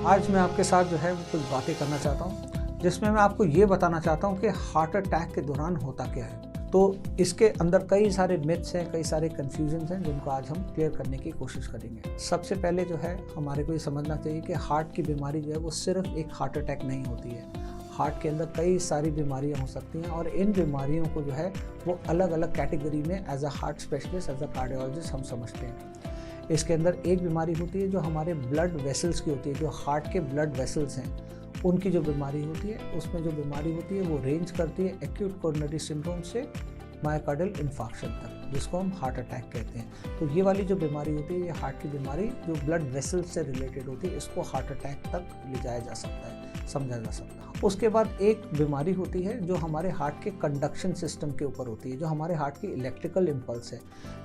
आज मैं आपके साथ जो है वो कुछ बातें करना चाहता हूँ जिसमें मैं आपको ये बताना चाहता हूँ कि हार्ट अटैक के दौरान होता क्या है। तो इसके अंदर कई सारे मिथ्स हैं, कई सारे कन्फ्यूजन्स हैं जिनको आज हम क्लियर करने की कोशिश करेंगे। सबसे पहले जो है हमारे को ये समझना चाहिए कि हार्ट की बीमारी जो है वो सिर्फ एक हार्ट अटैक नहीं होती है। हार्ट के अंदर कई सारी बीमारियां हो सकती हैं और इन बीमारियों को जो है वो अलग अलग कैटेगरी में as a heart specialist, as a cardiologist हम समझते हैं। इसके अंदर एक बीमारी होती है जो हमारे ब्लड वेसल्स की होती है, जो हार्ट के ब्लड वेसल्स हैं उनकी जो बीमारी होती है, उसमें जो बीमारी होती है वो रेंज करती है एक्यूट कोरोनरी सिंड्रोम से मायोकार्डियल इन्फार्क्शन तक, जिसको हम हार्ट अटैक कहते हैं। तो ये वाली जो बीमारी होती है, ये हार्ट की बीमारी जो ब्लड वेसल्स से रिलेटेड होती है, इसको हार्ट अटैक तक ले जाया जा सकता है, समझा जा सकता है। उसके बाद एक बीमारी होती है जो हमारे हार्ट के कंडक्शन सिस्टम के ऊपर होती है, जो हमारे हार्ट की इलेक्ट्रिकल इम्पल्स है।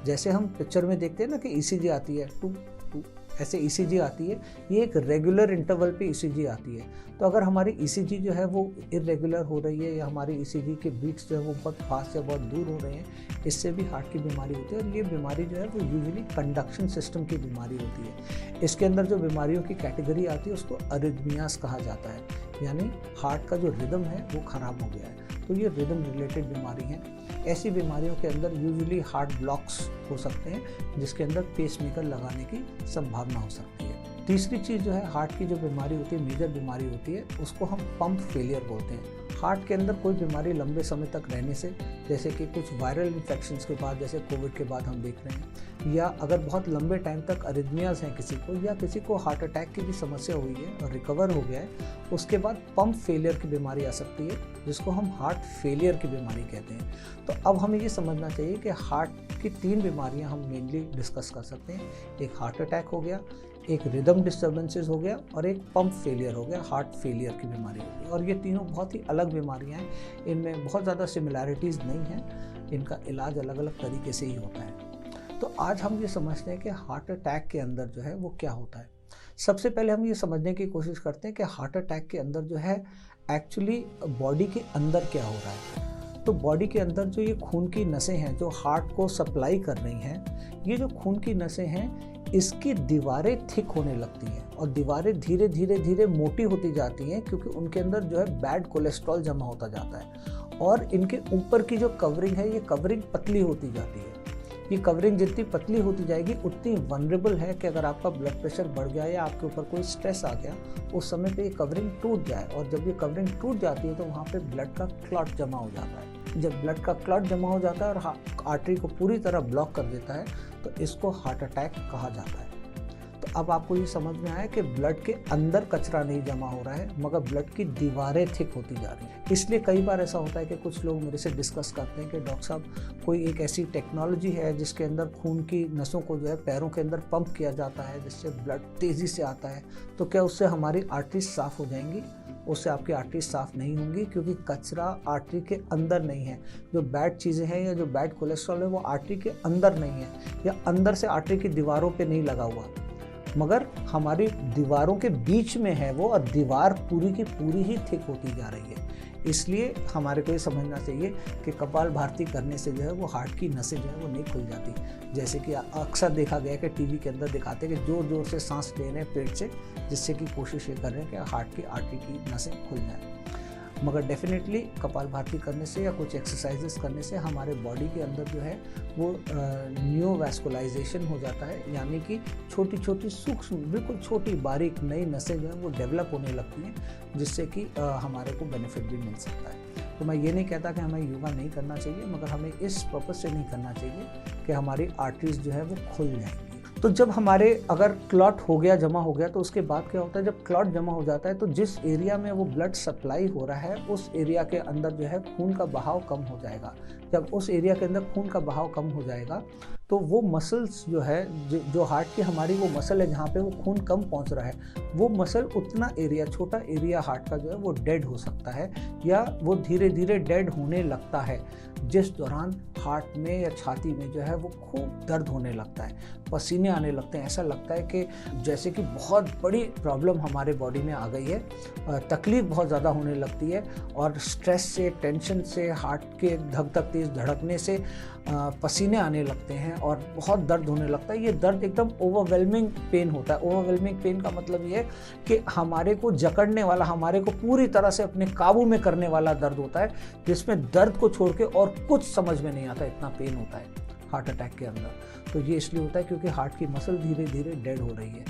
जैसे हम पिक्चर में देखते हैं ना कि ईसीजी आती है, टू टू ऐसे ईसीजी आती है, ये एक रेगुलर इंटरवल पे ईसीजी आती है। तो अगर हमारी ईसीजी जो है वो इरेगुलर हो रही है या हमारी ईसीजी के बीट्स जो है वो बहुत फास्ट या बहुत दूर हो रहे हैं, इससे भी हार्ट की बीमारी होती है। और ये बीमारी जो है वो यूजुअली कंडक्शन सिस्टम की बीमारी होती है। इसके अंदर जो बीमारियों की कैटेगरी आती है उसको अरिथमियास कहा जाता है, यानी हार्ट का जो रिदम है वो ख़राब हो गया है। तो ये रिदम रिलेटेड बीमारी हैं। ऐसी बीमारियों के अंदर यूजुअली हार्ट ब्लॉक्स हो सकते हैं जिसके अंदर पेसमेकर लगाने की संभावना हो सकती है। तीसरी चीज़ जो है हार्ट की जो बीमारी होती है, मेजर बीमारी होती है, उसको हम पंप फेलियर बोलते हैं। हार्ट के अंदर कोई बीमारी लंबे समय तक रहने से, जैसे कि कुछ वायरल इन्फेक्शंस के बाद, जैसे कोविड के बाद हम देख रहे हैं, या अगर बहुत लंबे टाइम तक अरिथमियाज हैं किसी को, या किसी को हार्ट अटैक की भी समस्या हुई है और रिकवर हो गया है, उसके बाद पंप फेलियर की बीमारी आ सकती है जिसको हम हार्ट फेलियर की बीमारी कहते हैं। तो अब हमें ये समझना चाहिए कि हार्ट की 3 बीमारियां हम मेनली डिस्कस कर सकते हैं। एक हार्ट अटैक हो गया, एक रिदम डिस्टर्बेंसेस हो गया और एक पंप फेलियर हो गया, हार्ट फेलियर की बीमारी हो गई। और ये तीनों बहुत ही अलग बीमारियां हैं, इनमें बहुत ज़्यादा सिमिलैरिटीज़ नहीं हैं, इनका इलाज अलग अलग तरीके से ही होता है। तो आज हम ये समझते हैं कि हार्ट अटैक के अंदर जो है वो क्या होता है। सबसे पहले हम ये समझने की कोशिश करते हैं कि हार्ट अटैक के अंदर जो है एक्चुअली बॉडी के अंदर क्या हो रहा है। तो बॉडी के अंदर जो ये खून की नसें हैं जो हार्ट को सप्लाई कर रही हैं, ये जो खून की नसें हैं इसकी दीवारें थिक होने लगती हैं और दीवारें धीरे धीरे धीरे मोटी होती जाती हैं, क्योंकि उनके अंदर जो है बैड कोलेस्ट्रॉल जमा होता जाता है। और इनके ऊपर की जो कवरिंग है, ये कवरिंग पतली होती जाती है। ये कवरिंग जितनी पतली होती जाएगी उतनी वनरेबल है कि अगर आपका ब्लड प्रेशर बढ़ गया या आपके ऊपर कोई स्ट्रेस आ गया, उस समय पे ये कवरिंग टूट जाए। और जब ये कवरिंग टूट जाती है तो वहाँ पे ब्लड का क्लॉट जमा हो जाता है। जब ब्लड का क्लॉट जमा हो जाता है और आर्टरी को पूरी तरह ब्लॉक कर देता है, तो इसको हार्ट अटैक कहा जाता है। तो अब आपको ये समझ में आया कि ब्लड के अंदर कचरा नहीं जमा हो रहा है, मगर ब्लड की दीवारें थिक होती जा रही हैं। इसलिए कई बार ऐसा होता है कि कुछ लोग मेरे से डिस्कस करते हैं कि डॉक्टर साहब कोई एक ऐसी टेक्नोलॉजी है जिसके अंदर खून की नसों को जो है पैरों के अंदर पंप किया जाता है, जिससे ब्लड तेज़ी से आता है, तो क्या उससे हमारी आर्टरी साफ़ हो जाएंगी? उससे आपकी आर्टरी साफ़ नहीं होंगी, क्योंकि कचरा आर्टरी के अंदर नहीं है। जो बैड चीज़ें हैं या जो बैड कोलेस्ट्रॉल है वो आर्टरी के अंदर नहीं है, या अंदर से आर्टरी की दीवारों पे नहीं लगा हुआ, मगर हमारी दीवारों के बीच में है वो, और दीवार पूरी की पूरी ही थिक होती जा रही है। इसलिए हमारे को ये समझना चाहिए कि कपालभाति करने से जो है वो हार्ट की नसें जो है वो नहीं खुल जाती। जैसे कि अक्सर देखा गया कि टीवी के अंदर दिखाते हैं कि ज़ोर ज़ोर से सांस ले रहे हैं पेट से, जिससे कि कोशिश ये कर रहे हैं कि हार्ट की आर्टरी की नसें खुल जाएँ। मगर डेफिनेटली कपालभाति करने से या कुछ एक्सरसाइजेस करने से हमारे बॉडी के अंदर जो है वो न्यूवास्कुलाइजेशन हो जाता है, यानी कि छोटी छोटी सूक्ष्म बिल्कुल छोटी बारीक नई नसें जो हैं वो डेवलप होने लगती हैं, जिससे कि हमारे को बेनिफिट भी मिल सकता है। तो मैं ये नहीं कहता कि हमें योगा नहीं करना चाहिए, मगर हमें इस पर्पज़ से नहीं करना चाहिए कि हमारी आर्टरीज जो है वो खुल जाएंगी। तो जब हमारे अगर क्लॉट हो गया, जमा हो गया, तो उसके बाद क्या होता है, जब क्लॉट जमा हो जाता है तो जिस एरिया में वो ब्लड सप्लाई हो रहा है उस एरिया के अंदर जो है खून का बहाव कम हो जाएगा। जब उस एरिया के अंदर खून का बहाव कम हो जाएगा तो वो मसल्स जो है, जो हार्ट की हमारी वो मसल है जहाँ पे वो खून कम पहुँच रहा है, वो मसल उतना एरिया, छोटा एरिया हार्ट का जो है वो डेड हो सकता है, या वो धीरे धीरे डेड होने लगता है, जिस दौरान हार्ट में या छाती में जो है वो खूब दर्द होने लगता है, पसीने आने लगते हैं। ऐसा लगता है कि जैसे कि बहुत बड़ी प्रॉब्लम हमारे बॉडी में आ गई है, तकलीफ़ बहुत ज़्यादा होने लगती है, और स्ट्रेस से, टेंशन से, हार्ट के धक धक तेज़ धड़कने से पसीने आने लगते हैं और बहुत दर्द होने लगता है। ये दर्द एकदम ओवरवेलमिंग पेन होता है। ओवरवेलमिंग पेन का मतलब ये है कि हमारे को जकड़ने वाला, हमारे को पूरी तरह से अपने काबू में करने वाला दर्द होता है, जिसमें दर्द को छोड़ के और कुछ समझ में नहीं आता, इतना पेन होता है हार्ट अटैक के अंदर। तो ये इसलिए होता है क्योंकि हार्ट की मसल धीरे धीरे डेड हो रही है।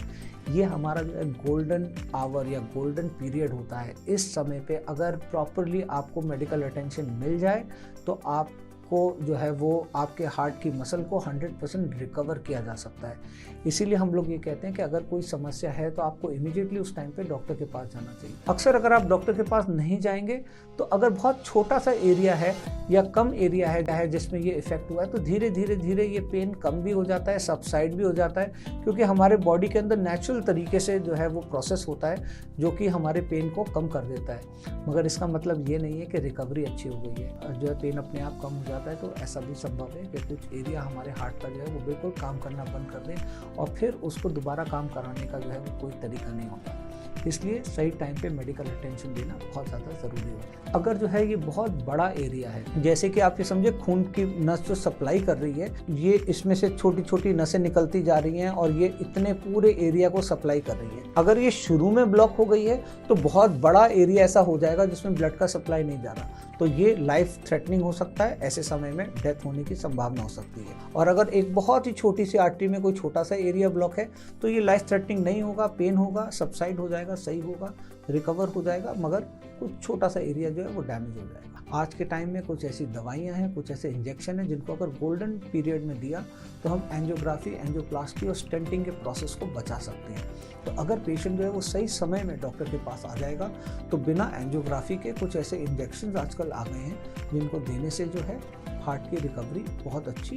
ये हमारा जो है गोल्डन आवर या गोल्डन पीरियड होता है। इस समय पे अगर प्रॉपरली आपको मेडिकल अटेंशन मिल जाए तो आपको जो है वो आपके हार्ट की मसल को 100% रिकवर किया जा सकता है। इसीलिए हम लोग ये कहते हैं कि अगर कोई समस्या है तो आपको इमीडिएटली उस टाइम पे डॉक्टर के पास जाना चाहिए। अक्सर अगर आप डॉक्टर के पास नहीं जाएंगे तो अगर बहुत छोटा सा एरिया है या कम एरिया है जिसमें ये इफेक्ट हुआ है तो धीरे धीरे ये पेन कम भी हो जाता है, सबसाइड भी हो जाता है, क्योंकि हमारे बॉडी के अंदर नेचुरल तरीके से जो है वो प्रोसेस होता है जो कि हमारे पेन को कम कर देता है। मगर इसका मतलब ये नहीं है कि रिकवरी अच्छी हो गई है। जो है पेन अपने आप कम हो जाता है तो ऐसा भी संभव है कि कुछ एरिया हमारे हार्ट का जो है वो बिल्कुल काम करना बंद कर दें और फिर उसको दोबारा काम कराने का जो है वो कोई तरीका नहीं होता। इसलिए सही टाइम पे मेडिकल अटेंशन देना बहुत ज़्यादा ज़रूरी होता है। अगर जो है ये बहुत बड़ा एरिया है, जैसे कि आप ये समझे खून की नस जो सप्लाई कर रही है, ये इसमें से छोटी छोटी नसें निकलती जा रही हैं और ये इतने पूरे एरिया को सप्लाई कर रही है। अगर ये शुरू में ब्लॉक हो गई है तो बहुत बड़ा एरिया ऐसा हो जाएगा जिसमें ब्लड का सप्लाई नहीं जा रहा, तो ये लाइफ थ्रेटनिंग हो सकता है। ऐसे समय में डेथ होने की संभावना हो सकती है। और अगर एक बहुत ही छोटी सी आर्टरी में कोई छोटा सा एरिया ब्लॉक है तो ये लाइफ थ्रेटनिंग नहीं होगा, पेन होगा, सबसाइड हो जाएगा, सही होगा, रिकवर हो जाएगा, मगर कुछ छोटा सा एरिया जो है वो डैमेज हो जाएगा। आज के टाइम में कुछ ऐसी दवाइयाँ हैं, कुछ ऐसे इंजेक्शन हैं जिनको अगर गोल्डन पीरियड में दिया तो हम एंजियोग्राफी, एंजियोप्लास्टी और स्टेंटिंग के प्रोसेस को बचा सकते हैं। तो अगर पेशेंट जो है वो सही समय में डॉक्टर के पास आ जाएगा तो बिना एंजियोग्राफी के कुछ ऐसे इंजेक्शन आजकल आ गए हैं जिनको देने से जो है हार्ट की रिकवरी बहुत अच्छी,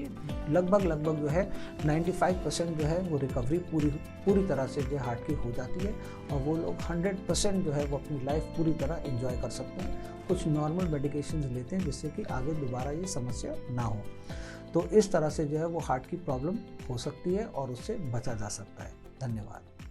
लगभग जो है 95% जो है वो रिकवरी पूरी तरह से जो हार्ट की हो जाती है और वो लोग 100% जो है वो अपनी लाइफ पूरी तरह एंजॉय कर सकते हैं। कुछ नॉर्मल मेडिकेशंस लेते हैं जिससे कि आगे दोबारा ये समस्या ना हो। तो इस तरह से जो है वो हार्ट की प्रॉब्लम हो सकती है और उससे बचा जा सकता है। धन्यवाद।